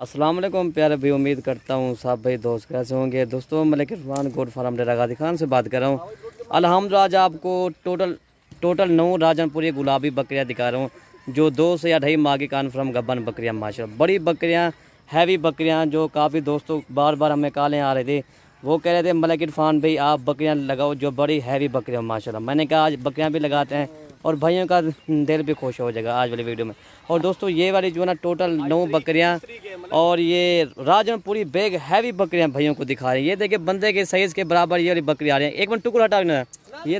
अस्सलाम वालेकुम प्यारे भाई, उम्मीद करता हूँ सब भाई दोस्त कैसे होंगे। दोस्तों मलिक इरफान गोट फार्म डेरा गाजी खान से बात कर रहा हूँ। अल्हम्दुलिल्लाह आज आपको टोटल 9 राजनपुरी गुलाबी बकरियाँ दिखा रहा हूँ जो 2 से 2.5 माह की कन्फर्म गब्बन बकरियाँ माशाल्लाह। बड़ी बकरियाँ, हैवी बकरियाँ जो काफ़ी दोस्तों बार बार हमें कॉलें आ रहे थे, वो कह रहे थे मलिक इरफान भाई आप बकरियाँ लगाओ जो बड़ी हैवी बकरियाँ माशाल्लाह। मैंने कहा आज बकरियाँ भी लगाते हैं और भाइयों का दिल भी खुश हो जाएगा आज वाली वीडियो में। और दोस्तों ये वाली जो है ना टोटल 9 बकरियां और ये राजनपुरी बेग हैवी बकरियां भाइयों को दिखा रहे हैं। ये देखें बंदे के साइज़ के बराबर ये वाली बकरी आ रही है। एक मिनट टुकड़ा हटा ना, ये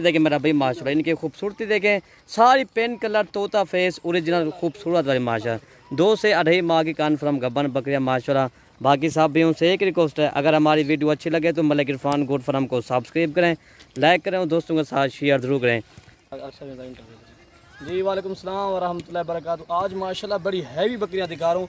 देखें मेरा भाई माशाल्लाह, इनकी खूबसूरती देखें, सारी पेन कलर तोता फेस ओरिजिनल खूबसूरत वाली माशाल्लाह। 2 से 2.5 माह की कन्फर्म गब्बन बकरियां माशाल्लाह। बाकी साहब भाइयों से एक रिक्वेस्ट है, अगर हमारी वीडियो अच्छी लगे तो मलिक इरफान गोट फार्म को सब्सक्राइब करें, लाइक करें और दोस्तों के साथ शेयर ज़रूर करें। जी वालेकुम सलाम व रहमतुल्लाहि व बरकातहू। आज माशाल्लाह बड़ी हैवी बकरियां दिखा रहा हूँ।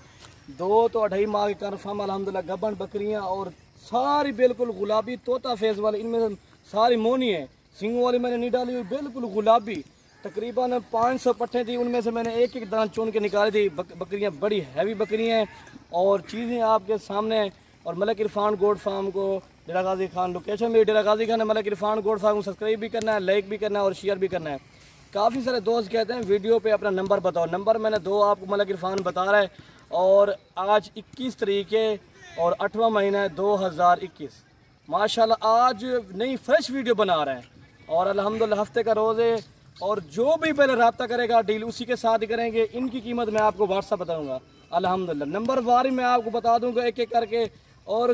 2 तो 2.5 माह की कन्फर्म अल्हम्दुलिल्लाह गब्बन बकरियां और सारी बिल्कुल गुलाबी तोता फेस वाली, इनमें सारी मोनी है, सिंगों वाली मैंने नहीं डाली हुई, बिल्कुल गुलाबी। तकरीबन 500 पट्टे थी, उनमें से मैंने एक एक दान चुन के निकाली थी। बकरियाँ बड़ी हैवी बकरियाँ हैं और चीज़ें आपके सामने हैं। और मलिक इरफान गोट फार्म को डेरा गाजी खान लोकेशन में डेरा गाजी खान है। मलिक इरफान गोट फार्म को सब्सक्राइब भी करना है, लाइक भी करना है और शेयर भी करना है। काफ़ी सारे दोस्त कहते हैं वीडियो पे अपना नंबर बताओ, नंबर मैंने 2 आपको मलिक इरफान बता रहा है। और आज 21 तारीख है और 8वां महीना है 2021 माशाल्लाह। आज नई फ्रेश वीडियो बना रहे हैं और अल्हम्दुलिल्लाह हफ्ते का रोज़ है और जो भी पहले रब्ता करेगा डील उसी के साथ ही करेंगे। इनकी कीमत मैं आपको व्हाट्सअप बताऊँगा अल्हम्दुलिल्लाह। नंबर वारी मैं आपको बता दूँगा एक एक करके। और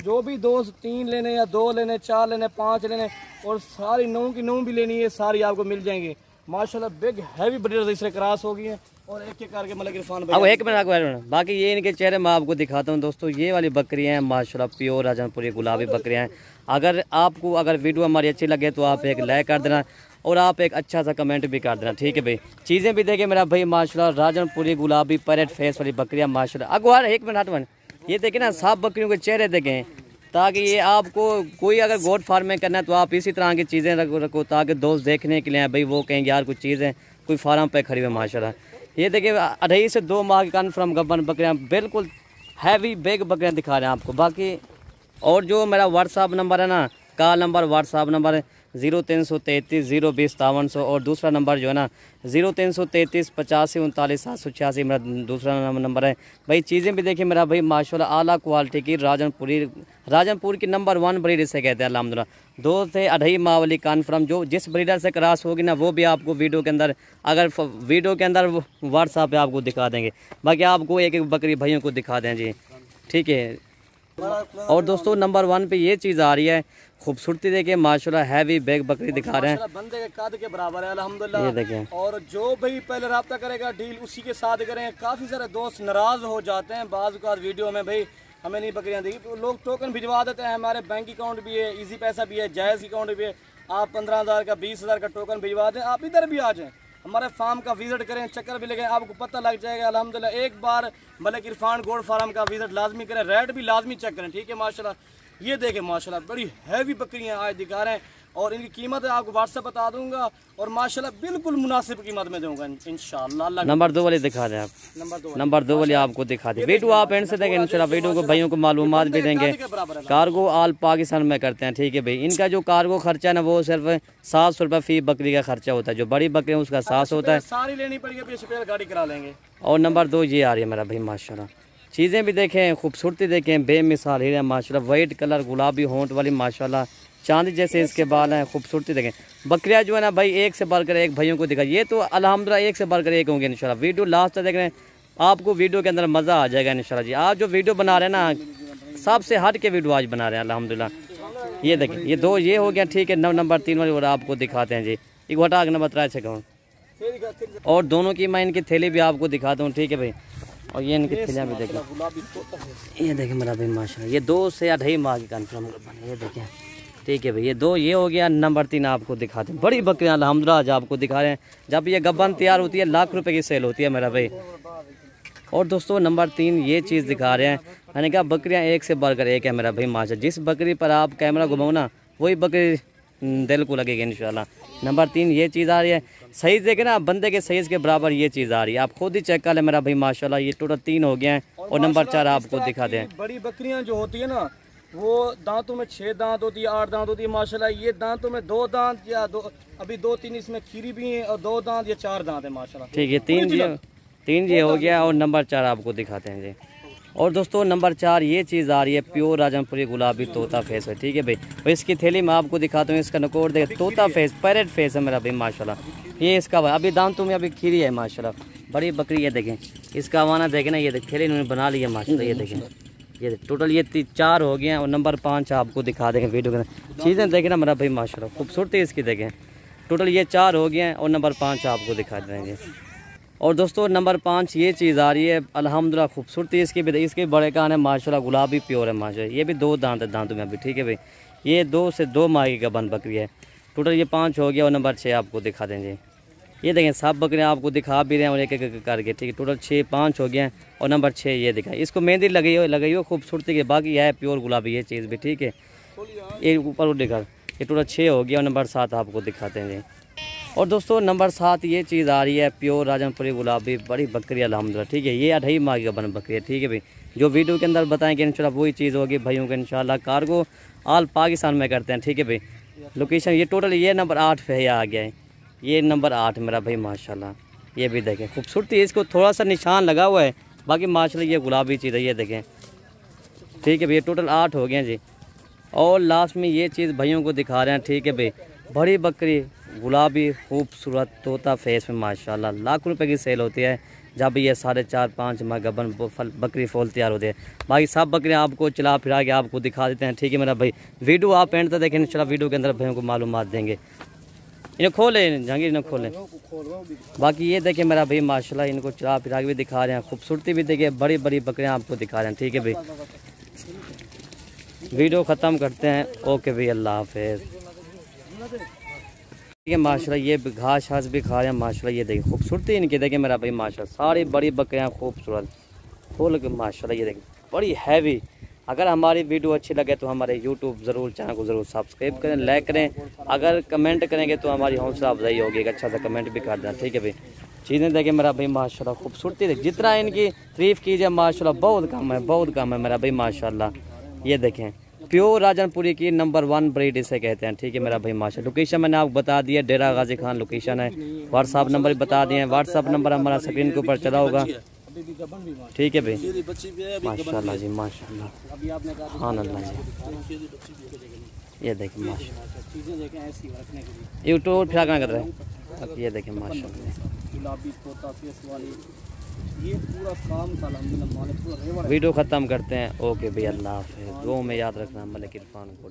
जो भी दोस्त 3 लेने या 2 लेने, 4 लेने, 5 लेने और सारी 9 की 9 भी लेनी है, सारी आपको मिल जाएंगी माशाल्लाह। बिग हैवी ब्रीडर्स इससे क्रॉस हो गई है और एक एक करके मलिक इरफान भाई। अब एक मिनट बाकी ये इनके चेहरे मैं आपको दिखाता हूँ। दोस्तों ये वाली बकरियाँ हैं माशाल्लाह, प्योर राजनपुरी गुलाबी बकरियाँ हैं। अगर वीडियो हमारी अच्छी लगे तो आप एक लाइक कर देना और आप एक अच्छा सा कमेंट भी कर देना, ठीक है भाई। चीज़ें भी देखें मेरा भाई माशाल्लाह, राजनपुरी गुलाबी पैरेट फेस वाली बकरियाँ माशाल्लाह। अगवार एक मिनट ये देखें ना, साफ बकरियों के चेहरे देखें, ताकि ये आपको कोई अगर गोट फार्मिंग करना है तो आप इसी तरह की चीज़ें रखो ताकि दोस्त देखने के लिए भाई वो कहेंगे यार कुछ चीज़ें कोई फार्म पे खड़ी हुई माशाल्लाह। ये देखिए 2.5 से 2 माह की कन्फर्म गब्बन बकरियाँ बिल्कुल हैवी बेग बकरियाँ दिखा रहे हैं आपको। बाकी और जो मेरा व्हाट्सअप नंबर है ना, कॉल नंबर व्हाट्सअप नंबर है 0333 020 5300 और दूसरा नंबर जो है ना 0333 85 39 786 मेरा दूसरा नंबर है भाई। चीज़ें भी देखिए मेरा भाई माशाल्लाह, आला क्वालिटी की राजनपुर की नंबर 1 ब्रीड इसे कहते हैं अल्हम्दुलिल्लाह। 2 से 2.5 माह वाली कन्फर्म जो जिस ब्रीडर से क्रॉस होगी ना वो भी आपको वीडियो के अंदर व्हाट्सएप पे आपको दिखा देंगे। बाकी आपको एक एक बकरी भाइयों को दिखा दें जी, ठीक है। और दोस्तों नंबर 1 पे ये चीज़ आ रही है, खूबसूरती देखिए माशाल्लाह, हैवी बैग बकरी दिखा रहे हैं, बंदे के कद के बराबर है अल्हम्दुलिल्लाह। ये देखें। और जो भी पहले रब्ता करेगा डील उसी के साथ करें। काफ़ी सारे दोस्त नाराज़ हो जाते हैं बाज़ औक़ात वीडियो में, भाई हमें नहीं बकरियाँ दी, तो लोग टोकन भिजवा देते हैं। हमारे बैंक अकाउंट भी है, इजी पैसा भी है, जायज़ अकाउंट भी है। आप 15,000 का 20,000 का टोकन भिजवा दें, आप इधर भी आ जाएँ, हमारे फार्म का विजिट करें, चक्कर भी लगाएं, आपको पता लग जाएगा अल्हम्दुलिल्लाह। एक बार मलिक इरफान गोट फार्म का विजिट लाजमी करें, रेट भी लाजमी चेक करें, ठीक है माशाल्लाह। ये देखें माशाल्लाह बड़ी हैवी बकरियां आज दिखा रहे हैं और इनकी कीमत आपको व्हाट्सएप बता दूंगा और माशाल्लाह बिल्कुल मुनासिब कीमत में दूंगा इंशाल्लाह। नंबर 2 वाले दिखा दें आप, नंबर 2 वाले आपको दिखा दें। वीडियो आप एंड से देखें इंशाल्लाह, वीडियो को भाइयों को मालूमात भी देंगे। कार्गो ऑल पाकिस्तान में करते हैं, ठीक है भाई। इनका जो कार्गो खर्चा है ना वो सिर्फ 700 रुपये फी बकरी का खर्चा होता है, जो बड़ी बकरी है उसका 700 होता है, सारी लेनी पड़ेगी, गाड़ी करा लेंगे। और नंबर 2 ये आ रही है मेरा भाई माशाल्लाह। चीज़ें भी देखें, खूबसूरती देखें, बेमिसाल हीरे माशाल्लाह, वाइट कलर गुलाबी होंठ वाली माशाल्लाह, चांदी जैसे इसके बाल हैं, खूबसूरती देखें। बकरियाँ जो है ना भाई एक से बढ़कर एक भाइयों को दिखा, ये तो अल्हम्दुलिल्लाह एक से बढ़कर एक होंगे इंशाल्लाह। वीडियो लास्ट तक देख रहे हैं, आपको वीडियो के अंदर मज़ा आ जाएगा इंशाल्लाह जी। आज जो वीडियो बना रहे हैं ना सबसे हट के वीडियो आज बना रहे हैं अल्हम्दुलिल्लाह। ये देखें, ये 2 ये हो गया, ठीक है। नंबर 3 वाली और आपको दिखाते हैं जी, एक घटा नंबर 3 से कहूँ और दोनों की मैं इनकी थैली भी आपको दिखाता हूँ, ठीक है भाई। और ये इनकी थैलियाँ भी देखें, ये देखें मेरा भाई माशाल्लाह, ये 2 से 2.5 माह की कन्फर्म बने, ये देखें, ठीक है भाई। ये 2 ये हो गया। नंबर 3 आपको दिखाते हैं, बड़ी बकरियाँ अल्हम्दुलिल्लाह आज आपको दिखा रहे हैं। जब ये गब्बन तैयार होती है लाख रुपए की सेल होती है मेरा भाई। और दोस्तों नंबर 3 ये चीज़ दिखा रहे हैं, मैंने कहा बकरियाँ एक से बढ़कर एक है मेरा भाई माशाल्लाह। जिस बकरी पर आप कैमरा घुमाओ ना वही बकरी दिल को लगेगी इंशाल्लाह। नंबर 3 ये चीज़ आ रही है, साइज़ देखे ना बंदे के साइज़ के बराबर ये चीज़ आ रही है, आप खुद ही चेक कर लें मेरा भाई माशाल्लाह। ये टोटल 3 हो गए हैं। और नंबर 4 आपको दिखा दें। बड़ी बकरियां जो होती है ना वो दांतों में 6 दांत होती है, 8 दांत होती है माशाल्लाह। ये दांतों में 2 दांत या 2, अभी 2-3 इसमें खीरी भी हैं और 2 दांत या 4 दांत है माशाल्लाह। ठीक है, 3 जी हो गया और नंबर 4 आपको दिखाते हैं जी। और दोस्तों नंबर 4 ये चीज़ आ रही है प्योर राजनपुरी गुलाबी तोता फेस है। ठीक है भाई, और इसकी थैली में आपको दिखाता हूँ। इसका नकोर देख, तोता फेस, पैरेट फेस है मेरा भाई माशाल्लाह। ये इसका अभी दांतों में अभी खीरी है माशाल्लाह, बड़ी बकरी है। देखें इसका आवाना देखें ना, ये देख थैली इन्होंने बना लिया माशाल्लाह। ये देखें, ये टोटल ये 4 हो गए हैं और नंबर 5 आपको दिखा देंगे वीडियो के अंदर। चीज़ें देखें ना मेरा भाई माशाल्लाह, खूबसूरती इसकी देखें। टोटल ये 4 हो गए हैं और नंबर 5 आपको दिखा देंगे। और दोस्तों नंबर 5 ये चीज़ आ रही है अल्हम्दुलिल्लाह, खूबसूरती इसकी भी, इसके बड़े कान है माशाल्लाह, गुलाबी प्योर है माशाल्लाह। ये भी 2 दांत है दांतों में अभी। ठीक है भाई, ये 2 से 2 माह की गबन बकरी है। टोटल ये 5 हो गया और नंबर 6 आपको दिखा देंगे। ये देखें सब बकरियाँ आपको दिखा भी रहे हैं और एक एक करके। ठीक है, टोटल 5 हो गए हैं और नंबर 6 ये दिखा। इसको मेहंदी लगाई हो खूबसूरती के, बाकी है प्योर गुलाबी ये चीज़ भी। ठीक है, ये ऊपर दिखा, ये टोटल 6 हो गया और नंबर 7 आपको दिखाते हैं। और दोस्तों नंबर 7 ये चीज़ आ रही है प्योर राजनपुरी गुलाबी, बड़ी बकरी अल्हम्दुलिल्लाह। ठीक है, ये 2.5 माह की गबन बकरी है। ठीक है भाई, जो वीडियो के अंदर बताएंगे इंशाल्लाह वही चीज़ होगी भाइयों के इंशाल्लाह। कार्गो ऑल पाकिस्तान में करते हैं। ठीक है भाई, लोकेशन ये टोटल ये नंबर 8 पे आ गया है। ये नंबर 8 मेरा भाई माशाल्लाह। ये भी देखें खूबसूरती, इसको थोड़ा सा निशान लगा हुआ है, बाकी माशाल्लाह ये गुलाबी चीज़ है। ये देखें, ठीक है भाई, टोटल 8 हो गए हैं जी। और लास्ट में ये चीज़ भाइयों को दिखा रहे हैं। ठीक है भाई, बड़ी बकरी गुलाबी खूबसूरत तोता फेस में माशाल्लाह, लाख रुपए की सेल होती है जब ये 4.5-5 माह गबन बकरी फोल तैयार होती है। बाकी सब बकरियाँ आपको चला फिरा के आपको दिखा देते हैं। ठीक है मेरा भाई, वीडियो आप एंड तक देखें इंशाल्लाह, वीडियो के अंदर भाइयों को मालूमात देंगे। इन्हें खोलें जहांगीर, इन्हें खोलें। बाकी ये देखें मेरा भाई माशाल्लाह, इनको चला फिरा के भी दिखा रहे हैं, खूबसूरती भी देखें, बड़ी बड़ी बकरियाँ आपको दिखा रहे हैं। ठीक है भाई, वीडियो ख़त्म करते हैं। ओके भाई, अल्लाह हाफिज़। ठीक है माशाल्लाह, ये घास घास भी खा रहे हैं माशाल्लाह। ये देखिए खूबसूरती इनकी देखें मेरा भाई माशाल्लाह, सारी बड़ी बकरियां खूबसूरत खोल के माशाल्लाह। ये देखिए बड़ी हैवी। अगर हमारी वीडियो अच्छी लगे तो हमारे यूट्यूब ज़रूर चैनल को ज़रूर सब्सक्राइब करें, लाइक करें। अगर कमेंट करेंगे तो हमारी हौसला अफजाई होगी, एक अच्छा सा कमेंट भी कर देना। ठीक है भाई, चीज़ें देखें मेरा भाई माशाल्लाह, खूबसूरती देख, जितना इनकी तारीफ़ कीजिए माशाल्लाह बहुत कम है, बहुत कम है मेरा भाई माशाल्लाह। ये देखें प्योर राजनपुरी की नंबर 1 ब्रीड इसे कहते हैं। ठीक है मेरा भाई माशाल्लाह। लोकेशन मैंने आपको बता दिया, डेरा गाजी खान लोकेशन है। व्हाट्सअप नंबर भी बता दिए, व्हाट्सअप नंबर हमारा स्क्रीन के ऊपर चला होगा। ठीक है भाई माशाल्लाह जी माशाल्लाह, हाँ अल्लाह जी। ये देखें माशाल्लाह, यूट्यूब फिर कर रहे हैं। ये देखें माशाल्लाह, गुलाबी तोता फेस वाली, ये पूरा काम था अल्हम्दुलिल्लाह। वीडियो ख़त्म करते हैं। ओके भाई, अल्लाह हाफिज़। दुआ में याद रखना, मलिक इरफान को।